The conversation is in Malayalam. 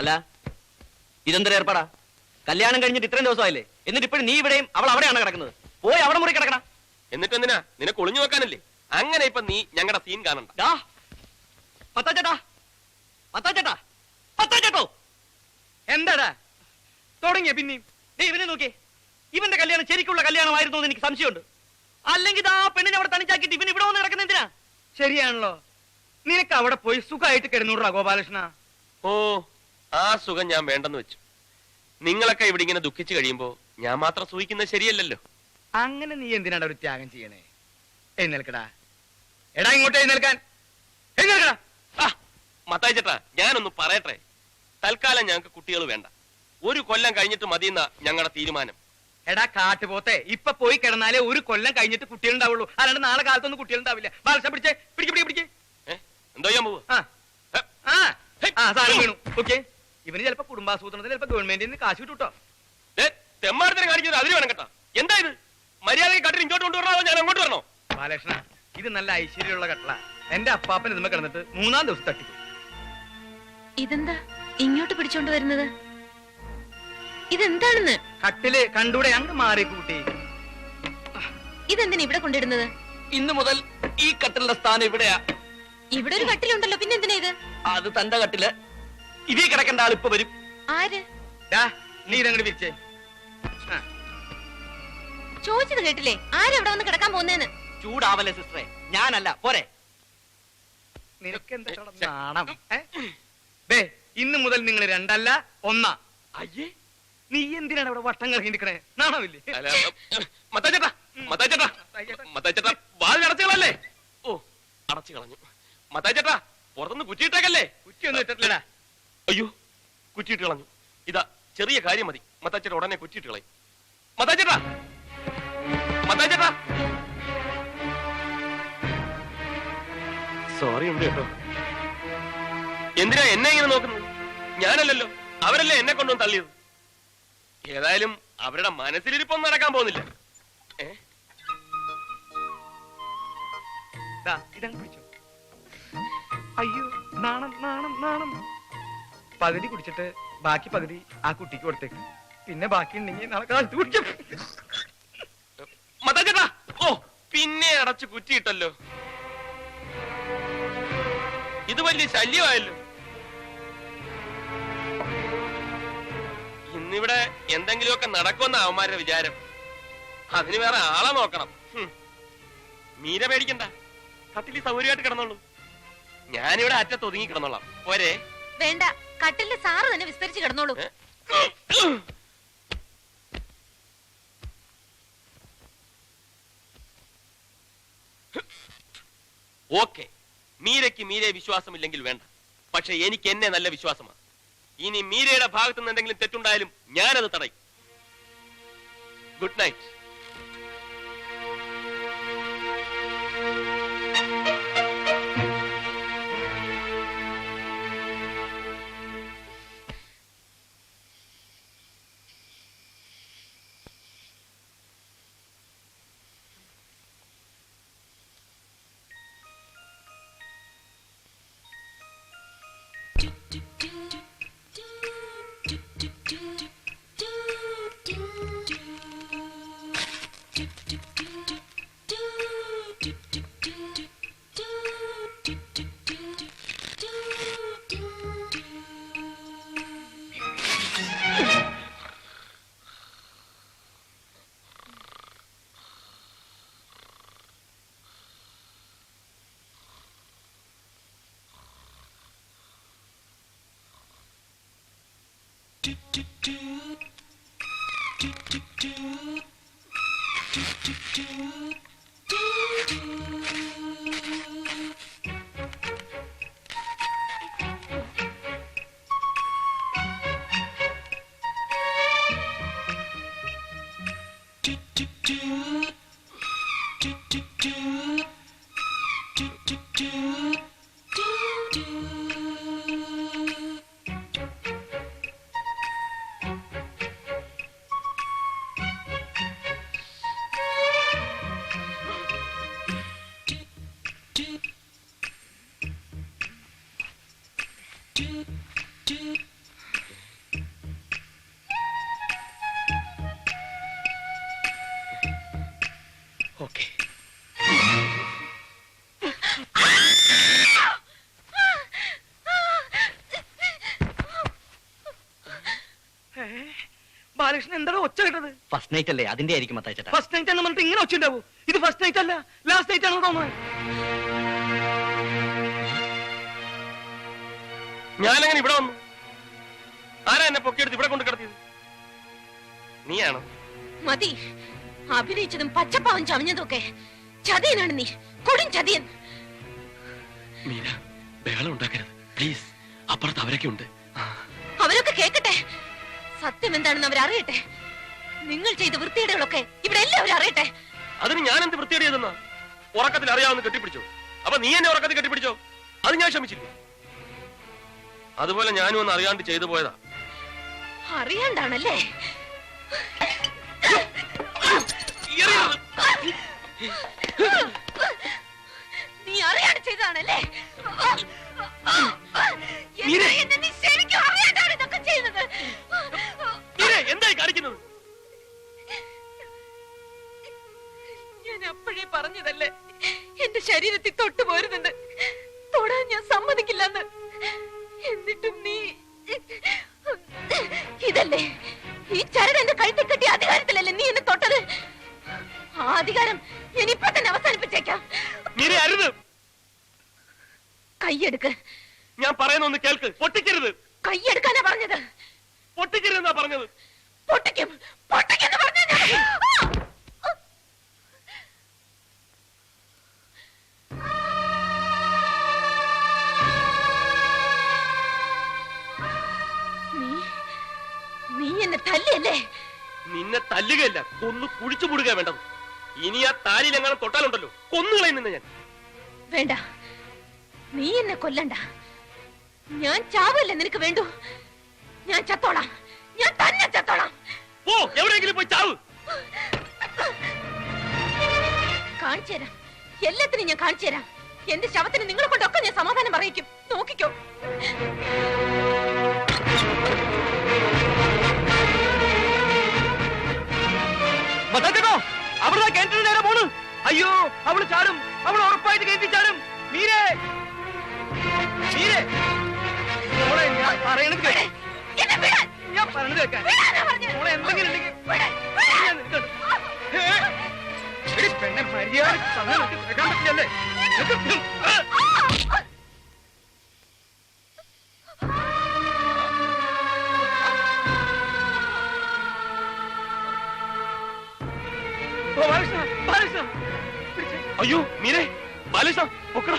അല്ല ഇതെന്തൊരു ഏർപ്പാടാ? കല്യാണം കഴിഞ്ഞിട്ട് ഇത്രയും ദിവസമായില്ലേ, എന്നിട്ട് ഇപ്പോഴും നീ ഇവിടെയും അവൾ അവിടെയാണ് കിടക്കുന്നത്. പോയി അവിടെ മുറി കിടക്കണം. എന്നിട്ട് എന്തിനാ? നിനക്ക് ഒളിഞ്ഞു വെക്കാനല്ലേ? അങ്ങനെ ഇപ്പൊ നീ ഞങ്ങളുടെ സീൻ കാണണ്ട. എന്താടാ തുടങ്ങിയ പിന്നെയും? ഇവനെ നോക്കി, ഇവന്റെ കല്യാണം ശരിക്കുള്ള കല്യാണമായിരുന്നു എന്ന് എനിക്ക് സംശയമുണ്ട്. അല്ലെങ്കിൽ ആ പെണ്ണിനെ അവിടെ തനിച്ചാക്കിട്ട് ഇവൻ ഇവിടെ വന്ന് കിടക്കുന്ന എന്തിനാ? ശരിയാണല്ലോ, നിനക്ക് അവിടെ പോയി സുഖമായിട്ട് കിടന്നൂടാ ഗോപാലകൃഷ്ണ. ഓ, ആ സുഖം ഞാൻ വേണ്ടെന്ന് വെച്ചു. നിങ്ങളൊക്കെ ഇവിടെ ഇങ്ങനെ ദുഃഖിച്ചു കഴിയുമ്പോ ഞാൻ മാത്രം സൂഹിക്കുന്നത് ശരിയല്ലല്ലോ. അങ്ങനെ നീ എന്തിനാണ് ഒരു ത്യാഗം ചെയ്യണേ? എഴുന്നേൽക്കടാ, എടാ ഇങ്ങോട്ട് എഴുന്നേൽക്കാൻ. എഴുന്നേൽക്കടാ. മത്തായി ചേട്ടാ, ഞാനൊന്ന് പറയട്ടെ. തൽക്കാലം ഞങ്ങൾക്ക് കുട്ടികൾ വേണ്ട. 1 കൊല്ലം കഴിഞ്ഞിട്ട് മതിയെന്ന ഞങ്ങളുടെ തീരുമാനം. എടാ കാട്ടുപോത്തെ, ഇപ്പൊ പോയി കിടന്നാലേ 1 കൊല്ലം കഴിഞ്ഞിട്ട് കുട്ടികളുണ്ടാവുള്ളൂ. അല്ലാണ്ട് നാളെ കാലത്തൊന്നും കുട്ടികളുണ്ടാവില്ല. ബാലകൃഷ്ണ പിടിച്ചേ, പിടിക്ക്. എന്തോ ചെയ്യാൻ പോവുക? സാധനം വീണു. ഓക്കെ, ഇവന് ചിലപ്പോ കുടുംബാസൂത്രണത്തിന് ചിലപ്പോ ഗവൺമെന്റിൽ നിന്ന് കാശ് കിട്ടൂട്ടോ. തെമ്മാരത്തിനെ കാണിക്കുന്നത് അതിന് വേണം കേട്ടോ. എന്താ ഇത്? മര്യാദയ്ക്ക് കട്ടിൽ ഇങ്ങോട്ട് കൊണ്ടുവരണോ ഞാൻ അങ്ങോട്ട് വരണോ? ബാലകൃഷ്ണ, ഇത് നല്ല ഐശ്വര്യമുള്ള കട്ടള. എന്റെ അപ്പാപ്പൻ ഇതുമ്മ കിടന്നിട്ട് 3-ാം ദിവസം തട്ടിക്കും. ഇതെന്താ ഇങ്ങോട്ട് പിടിച്ചോണ്ട് വരുന്നത്? ഇതെന്താണെന്ന്? കട്ടില് കണ്ടൂടെ? അങ്ങ് മാറി കൂട്ടി. ഇതെന്തിനാ ഇവിടെ കൊണ്ടിടുന്നത്? ഇന്നു മുതൽ ഈ കട്ടിലിന്റെ സ്ഥാനം ഇവിടെയാ. ഇവിടെ ഒരു കട്ടിലുണ്ടല്ലോ, പിന്നെ എന്തിനാ ഇത്? അത് തന്റെ കട്ടില്. ഇതേ കിടക്കേണ്ട ആൾ ഇപ്പൊ വരും. ആര്? നീ ഇതങ്ങോട്ട് വിരിച്ചേ. ചോദിച്ചത് കേട്ടില്ലേ? ആരെവിടെ വന്ന് കിടക്കാൻ പോകുന്നേന്ന്? ചൂടാവല്ലേ സിസ്റ്ററെ, ഞാനല്ല. പോരെ, നിനക്ക് എന്താ നാണം? ഇന്ന് മുതൽ നിങ്ങൾ 2 അല്ല 1. അയ്യേ, നീ എന്തിനാണ് അവിടെ വട്ടം കറങ്ങി നിൽക്കണേ? നാണമില്ലേ? അടച്ചുകളല്ലേ? ഓ, അടച്ചു കളഞ്ഞു. മത്തായി ചേട്ടാ, പുറത്തുനിന്ന് കുറ്റിയിട്ടേക്കല്ലേ? കുറ്റിയൊന്നും ഇട്ടിട്ടില്ലടാ. അയ്യോ, കുറ്റിയിട്ട് കളഞ്ഞു. ഇതാ ചെറിയ കാര്യം മതി, മത്തായി ചേട്ടാ ഉടനെ കുറ്റിയിട്ട് കളയും. മത്തായി ചേട്ടാ, സോറി ഉണ്ട് കേട്ടോ. എന്തിനാ എന്നെ ഇങ്ങനെ നോക്കുന്നത്? ഞാനല്ലല്ലോ, അവരല്ലേ എന്നെ കൊണ്ടുവന്ന് തള്ളിയത്. ഏതായാലും അവരുടെ മനസ്സിലിരിപ്പൊന്നും നടക്കാൻ പോകുന്നില്ല. അയ്യോ, നാണം നാണം നാണം. പകുതി കുടിച്ചിട്ട് ബാക്കി പകുതി ആ കുട്ടിക്ക് കൊടുത്തേക്ക്. പിന്നെ ബാക്കി ഉണ്ടെങ്കിൽ നാളെ കാലത്ത് കുടിക്കും. മത്തായിച്ചേട്ടാ, ഓ പിന്നെ അടച്ചു കുറ്റിയിട്ടല്ലോ. ഇത് വലിയ ശല്യമായല്ലോ. ഇന്നിവിടെ എന്തെങ്കിലുമൊക്കെ നടക്കുമെന്ന അവന്മാരുടെ വിചാരം. അതിന് വേറെ ആളെ നോക്കണം. മീര പേടിക്കണ്ട, കട്ടിൽ സൗകര്യമായിട്ട് കിടന്നോളൂ. ഞാനിവിടെ അറ്റത്ത് ഒതുങ്ങി കിടന്നോളാം. പോരെ? വേണ്ട, കട്ടിലിന്റെ സാറ് തന്നെ വിസ്തരിച്ച് കിടന്നോളൂ. ഓക്കെ, മീരയ്ക്ക് മീരയെ വിശ്വാസമില്ലെങ്കിൽ വേണ്ട. പക്ഷെ എനിക്ക് എന്നെ നല്ല വിശ്വാസമാണ്. ഇനി മീരയുടെ ഭാഗത്തു നിന്ന് എന്തെങ്കിലും തെറ്റുണ്ടായാലും ഞാനത് തടയും. Good night. ബാലകൃഷ്ണൻ എന്താ ഒച്ച കേട്ടത്? ഫസ്റ്റ് നൈറ്റ് അല്ലേ, അതിന്റെ ആയിരിക്കും മത്തായിച്ചേട്ടാ. ഫസ്റ്റ് നൈറ്റ് എന്ന് പറഞ്ഞിട്ട് ഇങ്ങനെ ഒച്ച ഉണ്ടാവൂ? ഇത് ഫസ്റ്റ് നൈറ്റ് അല്ല, ലാസ്റ്റ് നൈറ്റ് ആണെന്ന് തോന്നുന്നത്. ഞാനങ്ങനെ ഇവിടെ വന്നു? ആരാ എന്നെ പൊക്കിയെടുത്ത് ഇവിടെ കൊണ്ട് കിടത്തിയത്? നീയാണോ? മതി, അഭിനയിച്ചതും പച്ചപ്പാവൻ ചമഞ്ഞതും ഒക്കെ. ചതിയനാണ് നീ, കൊടും ചതിയൻ. മീര, ബഹളം ഉണ്ടാക്കരുത് പ്ലീസ്. അപ്പുറത്ത് അവരൊക്കെ ഉണ്ട്. അവരൊക്കെ കേക്കട്ടെ, സത്യം എന്താണെന്ന് അവരറിയട്ടെ. നിങ്ങൾ ചെയ്ത വൃത്തികേടുകളൊക്കെ ഇവിടെ എല്ലാവരും അറിയട്ടെ. അതിന് ഞാൻ എന്ത് വൃത്തിയേട് ചെയ്തെന്നാ? ഉറക്കത്തിൽ അറിയാവുന്ന കെട്ടിപ്പിടിച്ചോ? അപ്പൊ നീ എന്നെ ഉറക്കത്തിൽ കെട്ടിപ്പിടിച്ചോ? അത് ഞാൻ ക്ഷമിച്ചില്ല. അതുപോലെ ഞാനും ഒന്ന് അറിയാണ്ട് ചെയ്തു പോയതാ. അറിയാണ്ടാണല്ലേ? നീ അറിയാണ്ട് ചെയ്തതാണല്ലേ? എന്നെ നീ ശരിക്കും അറിയാണ്ടാണ് ഇതൊക്കെ ചെയ്യുന്നത്. എന്തായി കാണിക്കുന്നത്? ഞാൻ അപ്പോഴേ പറഞ്ഞതല്ലേ എന്റെ ശരീരത്തിൽ തൊട്ടു പോരുന്നുണ്ട്, തൊടാൻ ഞാൻ സമ്മതിക്കില്ലെന്ന്. എന്നിട്ടും നീ ഇതല്ലേ, ഈ ചരട് എന്റെ കഴുത്തിൽ കെട്ടിയ അധികാരത്തിലല്ലേ നീ എന്നെ തൊട്ടത്? ആ അധികാരം ഞാൻ ഇപ്പൊ തന്നെ അവസാനിപ്പിച്ചേക്കാം. കൈയെടുക്ക്. ഞാൻ പറയുന്ന ഒന്ന് കേൾക്ക്. പൊട്ടിക്കരുത്. കൈയെടുക്കാനാ പറഞ്ഞത്. പൊട്ടിക്കരുതെന്നാ പറഞ്ഞത്. പൊട്ടിക്കും, പൊട്ടിക്കെന്ന് പറഞ്ഞ നീ എന്നെ തല്ലിയല്ലേ? നിന്നെ തല്ലുകയല്ല, കൊന്നു കുഴിച്ചു മൂടുക വേണ്ടത്. ഇനി ആ താലിയിലെങ്ങനെ തൊട്ടാലുണ്ടല്ലോ, കൊന്നുകളയും നിന്നെ ഞാൻ. വേണ്ട, നീ എന്നെ കൊല്ലണ്ട. ഞാൻ ചാവല്ലേ നിനക്ക് വേണ്ടു? ഞാൻ ചത്തോളാം, ഞാൻ തന്നെ ചത്തോളാം. പോ, എവിടെയെങ്കിലും പോയി ചാവ്. കാണിച്ചു തരാം, എല്ലാത്തിനും ഞാൻ കാണിച്ചു തരാം. എന്റെ ശവത്തിന് നിങ്ങളെ കൊണ്ടൊക്കെ ഞാൻ സമാധാനം പറയിക്കും. നോക്കിക്കോ. അവിടെ കിണറ്റിന് നേരെ പോണു. അയ്യോ, അവള് ചാടും, അവൾ ഉറപ്പായിട്ട് കിണറ്റി ചാടും. മീരേ, മീരേ, മോളെ ഞാൻ പറയണത് കേട്ടോ. ഞാൻ പറഞ്ഞത് കേൾക്കാൻ മോളെ എന്തെങ്കിലും ഉണ്ടെങ്കിൽ ഞാൻ നിൽക്കട്ടെ. പെണ്ണെ മര്യാദ സമയം കേൾക്കാൻ പറ്റില്ലല്ലേ? അയ്യോ മീരേ, ബാലകൃഷ്ണ പൊക്കടാ.